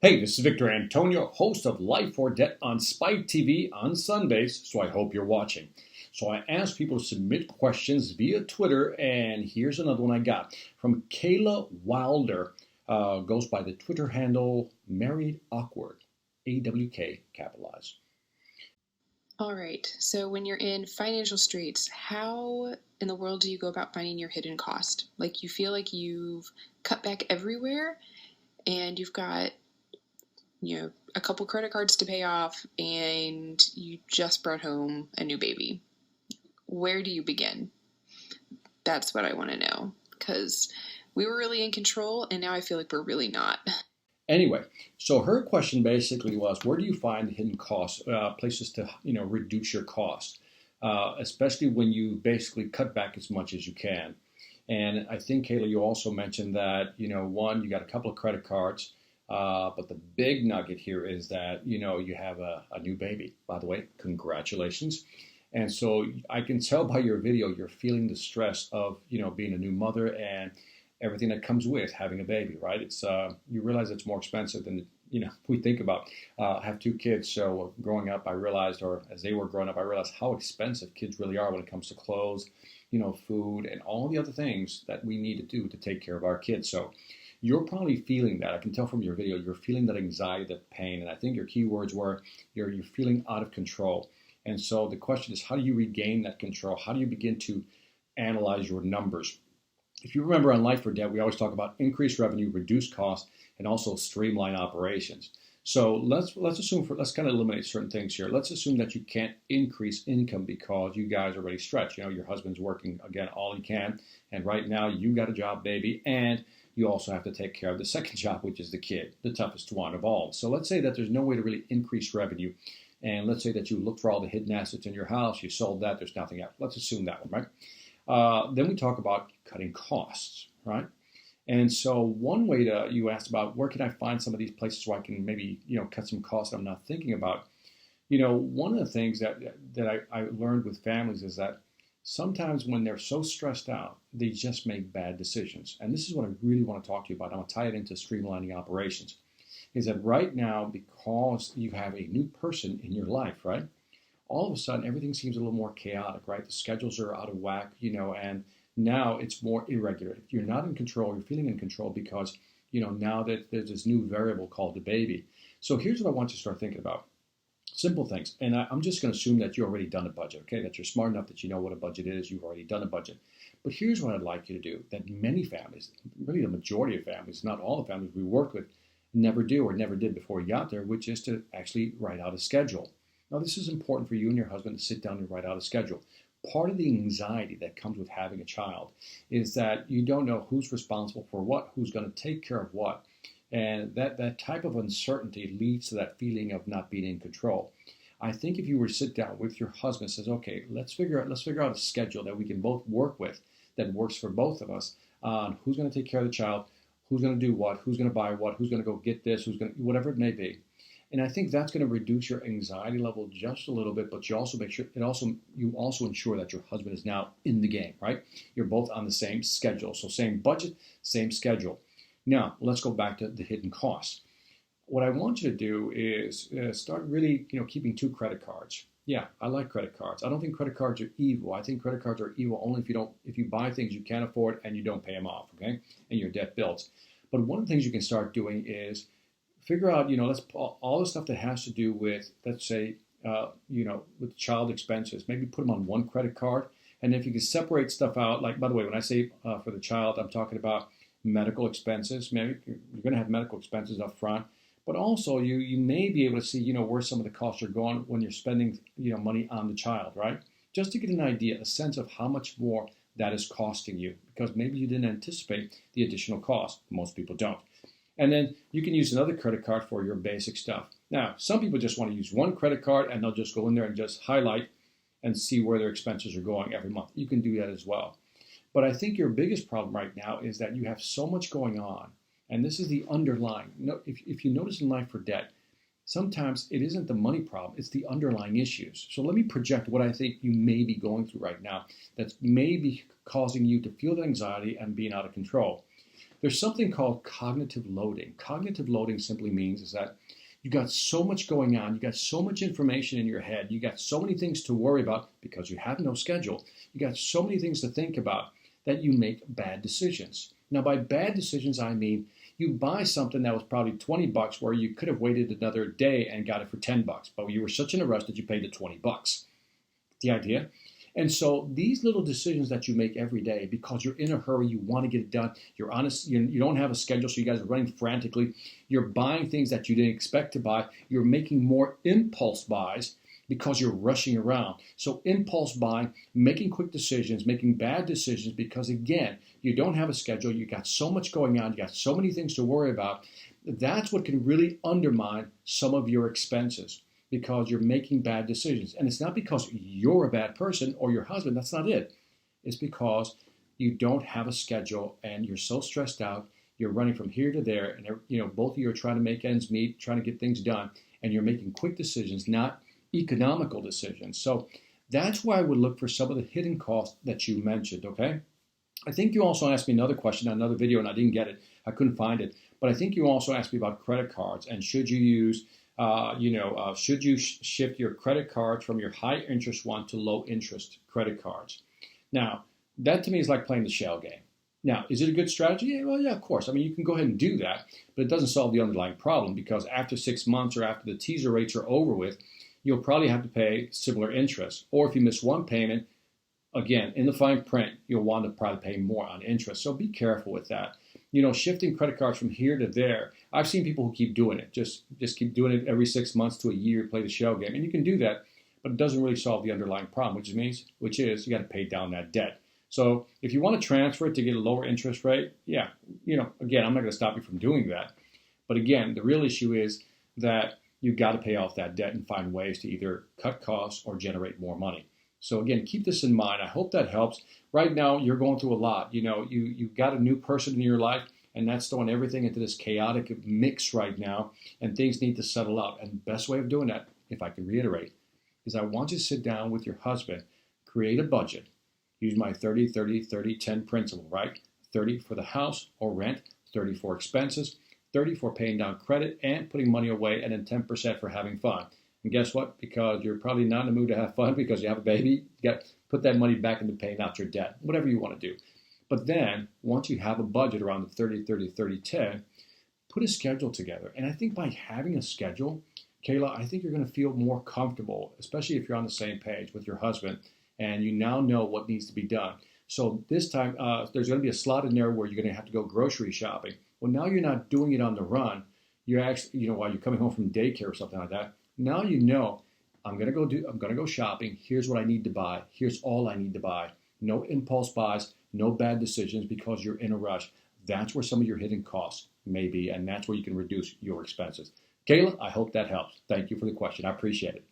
Hey, this is Victor Antonio, host of Life or Debt on Spike TV on Sundays, so I hope you're watching. So I asked people to submit questions via Twitter, and here's another one I got from Kayla Wilder, goes by the Twitter handle Married Awkward, AWK capitalized. All right, so when you're in financial straits, how in the world do you go about finding your hidden cost? Like you feel like you've cut back everywhere and you've got, a couple credit cards to pay off and you just brought home a new baby. Where do you begin? That's what I want to know, because we were really in control and now I feel like we're really not. Anyway, so her question basically was, where do you find hidden costs, places to reduce your cost, especially when you basically cut back as much as you can. And I think, Kayla, you also mentioned that, one, you got a couple of credit cards, but the big nugget here is that, you have a new baby. By the way, congratulations. And so I can tell by your video, you're feeling the stress of, being a new mother and everything that comes with having a baby, right? It's you realize it's more expensive than we think about. I have two kids, so growing up, I realized, or as they were growing up, I realized how expensive kids really are when it comes to clothes, food, and all the other things that we need to do to take care of our kids. So you're probably feeling that. I can tell from your video, you're feeling that anxiety, that pain, and I think your key words were you're feeling out of control. And so the question is, how do you regain that control? How do you begin to analyze your numbers? If you remember on Life or Debt, we always talk about increased revenue, reduced costs, and also streamline operations. So let's kind of eliminate certain things here. Let's assume that you can't increase income because you guys are already stretched. Your husband's working again all he can, and right now you got a job, baby, and you also have to take care of the second job, which is the kid, the toughest one of all. So let's say that there's no way to really increase revenue, and let's say that you looked for all the hidden assets in your house, you sold that, there's nothing else. Let's assume that one, right? Then we talk about cutting costs, right? And so one way you asked about where can I find some of these places where I can maybe, cut some costs I'm not thinking about. One of the things that I learned with families is that sometimes when they're so stressed out, they just make bad decisions. And this is what I really want to talk to you about. I'm going to tie it into streamlining operations. Is that right now, because you have a new person in your life, right? All of a sudden, everything seems a little more chaotic, right? The schedules are out of whack, and now it's more irregular. You're not in control. You're feeling in control because, now that there's this new variable called the baby. So here's what I want you to start thinking about. Simple things. And I'm just going to assume that you've already done a budget, okay? That you're smart enough that you know what a budget is. You've already done a budget. But here's what I'd like you to do that many families, really the majority of families, not all the families we worked with, never do or never did before you got there, which is to actually write out a schedule. Now, this is important for you and your husband to sit down and write out a schedule. Part of the anxiety that comes with having a child is that you don't know who's responsible for what, who's going to take care of what. And that type of uncertainty leads to that feeling of not being in control. I think if you were to sit down with your husband and says, okay, let's figure out a schedule that we can both work with that works for both of us on who's going to take care of the child, who's going to do what, who's going to buy what, who's going to go get this, whatever it may be. And I think that's going to reduce your anxiety level just a little bit, but you also make sure you also ensure that your husband is now in the game, right? You're both on the same schedule. So same budget, same schedule. Now, let's go back to the hidden costs. What I want you to do is start really, keeping two credit cards. Yeah, I like credit cards. I don't think credit cards are evil. I think credit cards are evil only if you buy things you can't afford and you don't pay them off, okay? And your debt builds. But one of the things you can start doing is figure out, let's all the stuff that has to do with, let's say, with child expenses, maybe put them on one credit card. And if you can separate stuff out, like, by the way, when I say for the child, I'm talking about medical expenses. Maybe you're going to have medical expenses up front, but also you may be able to see, where some of the costs are going when you're spending, money on the child, right? Just to get an idea, a sense of how much more that is costing you, because maybe you didn't anticipate the additional cost. Most people don't. And then you can use another credit card for your basic stuff. Now, some people just want to use one credit card and they'll just go in there and just highlight and see where their expenses are going every month. You can do that as well. But I think your biggest problem right now is that you have so much going on. And this is the underlying. If you notice in Life or Debt, sometimes it isn't the money problem, it's the underlying issues. So let me project what I think you may be going through right now that's maybe causing you to feel the anxiety and being out of control. There's something called cognitive loading. Cognitive loading simply means is that you got so much going on, you got so much information in your head, you got so many things to worry about because you have no schedule. You got so many things to think about that you make bad decisions. Now, by bad decisions, I mean you buy something that was probably $20 where you could have waited another day and got it for $10, but you were such in a rush that you paid the $20. The idea? And so these little decisions that you make every day because you're in a hurry, you want to get it done, you're honest, you don't have a schedule, so you guys are running frantically, you're buying things that you didn't expect to buy, you're making more impulse buys because you're rushing around. So impulse buying, making quick decisions, making bad decisions because again, you don't have a schedule, you got so much going on, you got so many things to worry about. That's what can really undermine some of your expenses because you're making bad decisions. And it's not because you're a bad person or your husband, that's not it. It's because you don't have a schedule and you're so stressed out, you're running from here to there, and both of you are trying to make ends meet, trying to get things done, and you're making quick decisions, not economical decisions. So that's why I would look for some of the hidden costs that you mentioned, okay? I think you also asked me another question on another video and I didn't get it. I couldn't find it. But I think you also asked me about credit cards and should you use should you shift your credit cards from your high interest one to low interest credit cards? Now, that to me is like playing the shell game. Now, is it a good strategy? Yeah, well, yeah, of course. I mean, you can go ahead and do that, but it doesn't solve the underlying problem because after 6 months or after the teaser rates are over with, you'll probably have to pay similar interest. Or if you miss one payment, again, in the fine print, you'll want to probably pay more on interest. So be careful with that. Shifting credit cards from here to there. I've seen people who keep doing it. Just keep doing it every 6 months to a year, play the shell game. And you can do that, but it doesn't really solve the underlying problem, which is you got to pay down that debt. So if you want to transfer it to get a lower interest rate, yeah, again, I'm not going to stop you from doing that. But again, the real issue is that you got to pay off that debt and find ways to either cut costs or generate more money. So again, keep this in mind. I hope that helps. Right now, you're going through a lot. You've got a new person in your life, and that's throwing everything into this chaotic mix right now, and things need to settle out. And the best way of doing that, if I can reiterate, is I want you to sit down with your husband, create a budget, use my 30-30-30-10 principle, right? 30 for the house or rent, 30 for expenses, 30 for paying down credit and putting money away, and then 10% for having fun. And guess what? Because you're probably not in the mood to have fun because you have a baby, you got to put that money back into paying out your debt, whatever you want to do. But then, once you have a budget around the 30-30-30-10, put a schedule together. And I think by having a schedule, Kayla, I think you're going to feel more comfortable, especially if you're on the same page with your husband and you now know what needs to be done. So this time, there's going to be a slot in there where you're going to have to go grocery shopping. Well, now you're not doing it on the run. You're actually, while you're coming home from daycare or something like that. Now I'm going to go shopping. Here's what I need to buy. Here's all I need to buy. No impulse buys, no bad decisions because you're in a rush. That's where some of your hidden costs may be, and that's where you can reduce your expenses. Kayla, I hope that helps. Thank you for the question. I appreciate it.